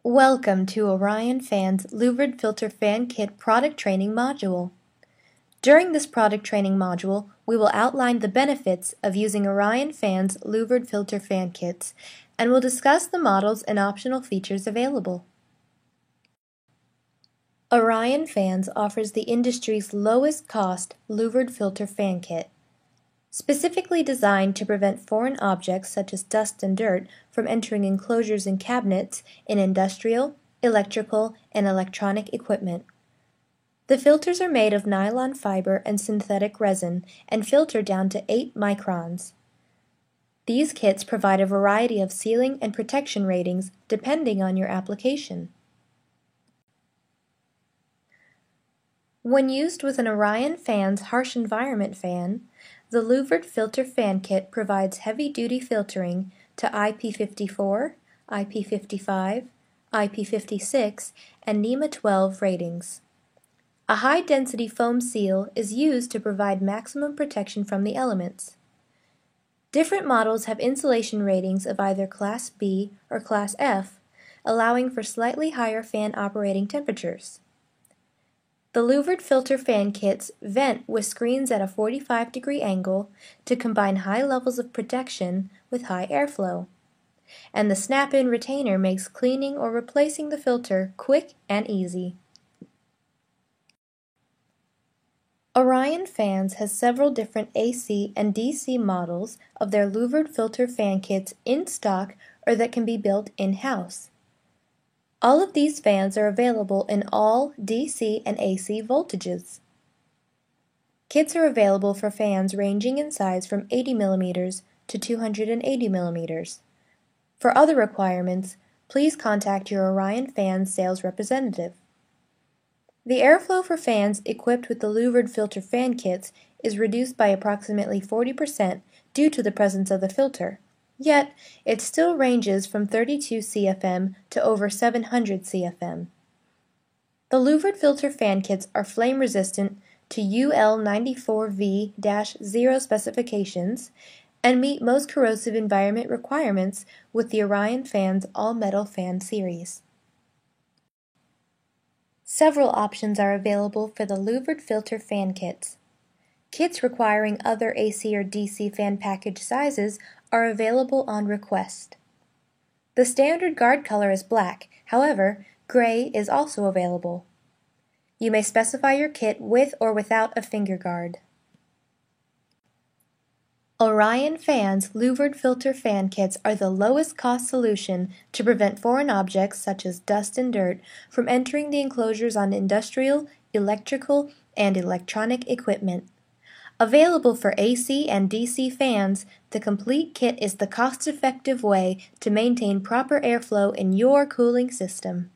Welcome to Orion Fan's Louvered Filter Fan Kit product training module. During this product training module, we will outline the benefits of using Orion Fan's Louvered Filter Fan Kits, and will discuss the models and optional features available. Orion Fans offers the industry's lowest cost louvered filter fan kit. Specifically designed to prevent foreign objects such as dust and dirt from entering enclosures and cabinets in industrial, electrical, and electronic equipment. The filters are made of nylon fiber and synthetic resin and filter down to 8 microns. These kits provide a variety of sealing and protection ratings depending on your application. When used with an Orion Fan's harsh environment fan, the Louvered Filter Fan Kit provides heavy-duty filtering to IP54, IP55, IP56, and NEMA 12 ratings. A high-density foam seal is used to provide maximum protection from the elements. Different models have insulation ratings of either Class B or Class F, allowing for slightly higher fan operating temperatures. The Louvered Filter Fan Kits vent with screens at a 45-degree angle to combine high levels of protection with high airflow. And the snap-in retainer makes cleaning or replacing the filter quick and easy. Orion Fans has several different AC and DC models of their Louvered Filter Fan Kits in stock or that can be built in-house. All of these fans are available in all DC and AC voltages. Kits are available for fans ranging in size from 80 mm to 280 mm. For other requirements, please contact your Orion Fan sales representative. The airflow for fans equipped with the Louvered Filter Fan Kits is reduced by approximately 40% due to the presence of the filter. Yet, it still ranges from 32 CFM to over 700 CFM. The Louvered Filter Fan Kits are flame resistant to UL94V-0 specifications and meet most corrosive environment requirements with the Orion Fan's all-metal fan series. Several options are available for the Louvered Filter Fan Kits. Kits requiring other AC or DC fan package sizes are available on request. The standard guard color is black, however, gray is also available. You may specify your kit with or without a finger guard. Orion Fan's Louvered Filter Fan Kits are the lowest cost solution to prevent foreign objects such as dust and dirt from entering the enclosures on industrial, electrical, and electronic equipment. Available for AC and DC fans, the complete kit is the cost-effective way to maintain proper airflow in your cooling system.